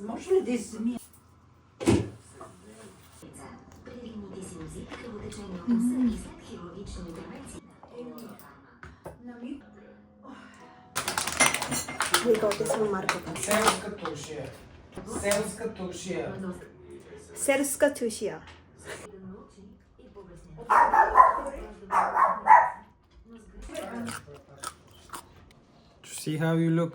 Може ли да измия? We got this from Markova. Селска туршия. Селска туршия. Serska Tushia. See how you look.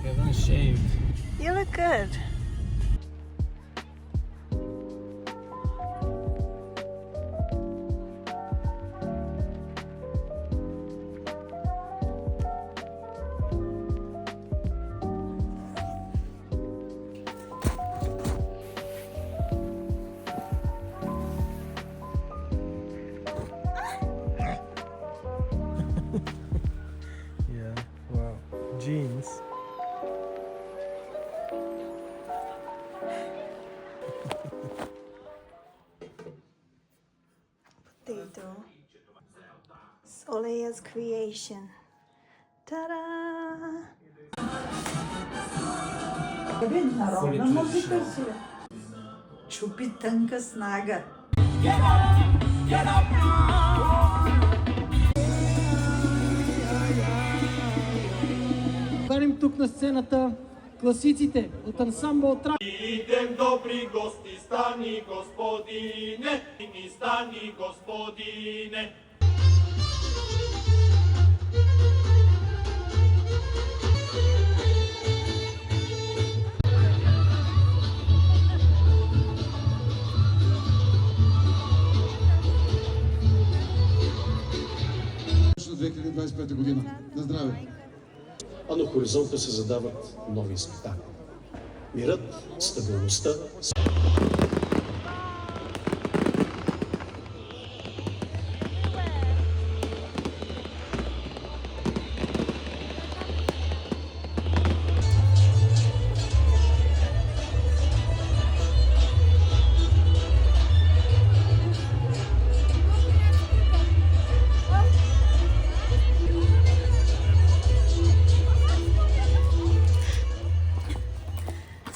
Everyone's shaved. You look good. Yeah, wow. Jeans. Potato. Soleil's creation. Ta-da! Народна музика си. Чупи тънка снага. Каним тук на сцената класиците от ансамбъл Трак. Idem dobri gosti, stani gospodine, i stani gospodine. Точно 2025 година. На здраве! А на хоризонта се задават нови изпитания. Мирът, стабилността.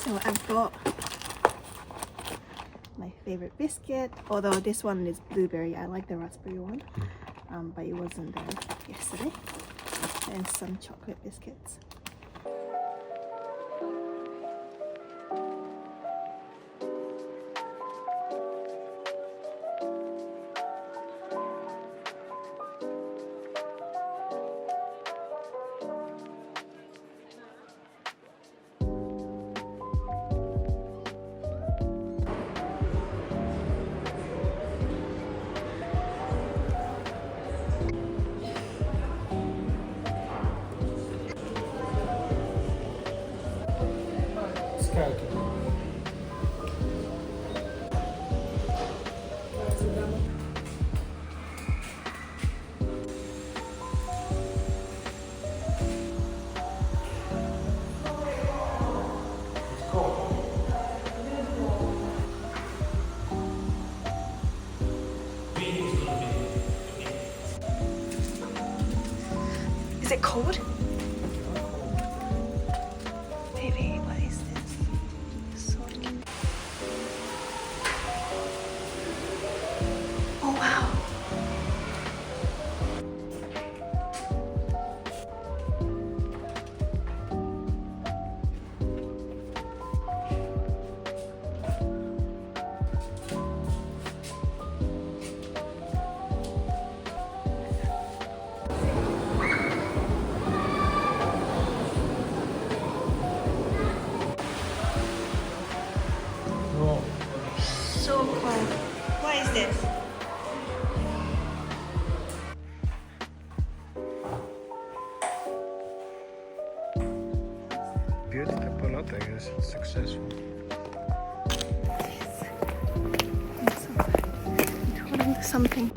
So I've got my favorite biscuit, although this one is blueberry. I like the raspberry one, but it wasn't there yesterday. And some chocolate biscuits. Скалки. Is it cold? Baby, what is this? So cute. Oh wow. So cold. What is this? Beauty up a lot, I guess. It's successful. Holding something.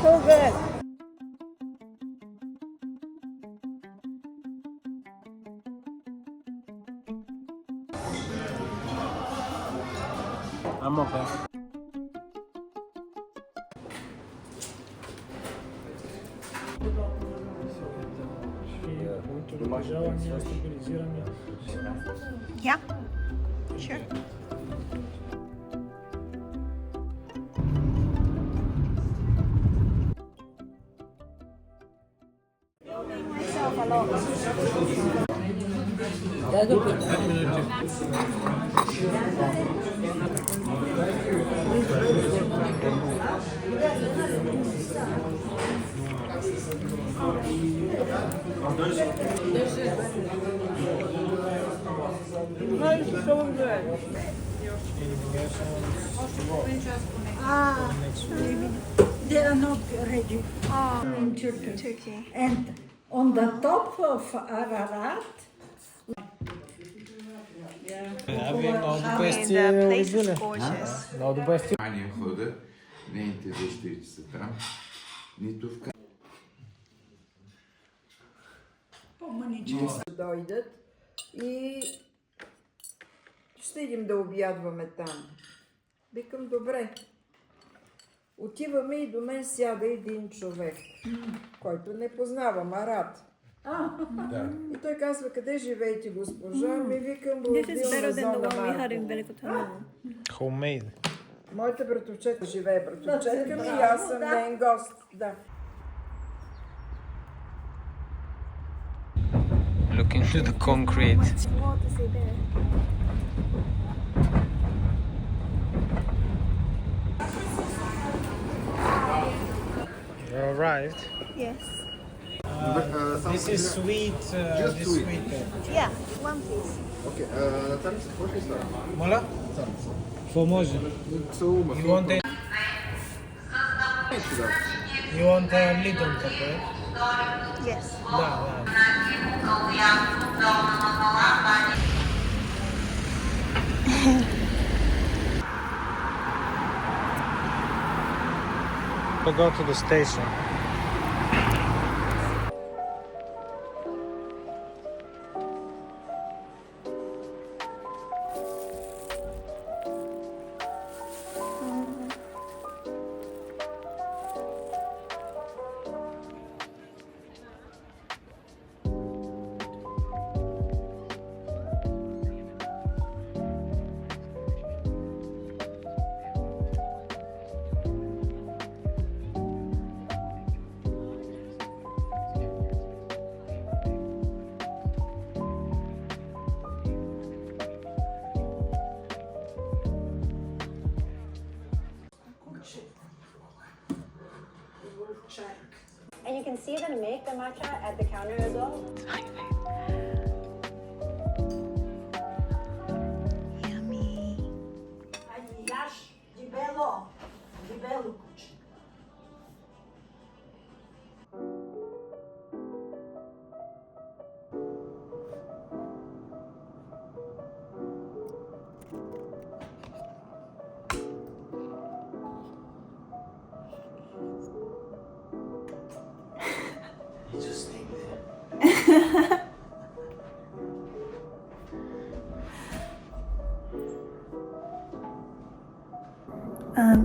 So good. I'm okay. Yeah. Sure. Myself a lot. They are not ready in Turkey. Turkey. And on the top of Ararat, And the place is gorgeous. Внимание хода, нейните вещи са там, нито в по-маничко дойдат и ще идем да обядваме там. Викам, добре. Отиваме и до мен сяда един човек, който не познавам, Арат. И той казва, къде живеете, госпожа? Ми викам, Пlovdiv зона Марково. Homemade. Моята братовчетка живее, братовчетка ми и аз съм нейн гост. Да. Look into the concrete. What is it there? You arrived. Yes. This is sweet. This sweet. Yeah, one please. Окей, царица, какво ще става? Моля? Какво може? Цяло You want a, you want a little pepper? Yes. Да, да. We'll go to the station. And you can see them make the matcha at the counter as well. Yummy. Яш, дебело куче.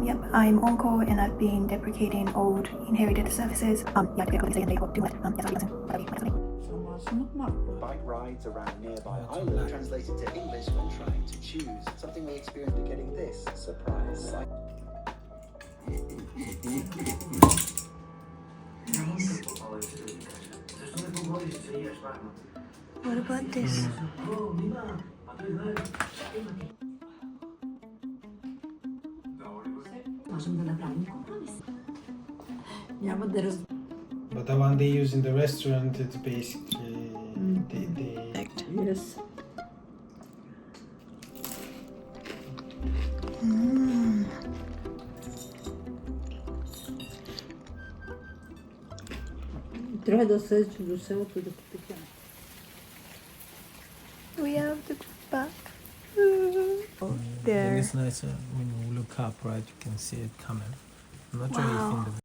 Yep, I'm on call and I've been deprecating old inherited services. Yeah, I say they do it. Yes, Bike rides around nearby islands translated to English when trying to choose. Something we experienced getting this surprise. What about this? But the one they use in the restaurant, it's basically Yes. Трябва да седиш до селото да попитам. We have to go back. Then There. it's nice when you look up, right? You can see it coming. I'm not sure if in the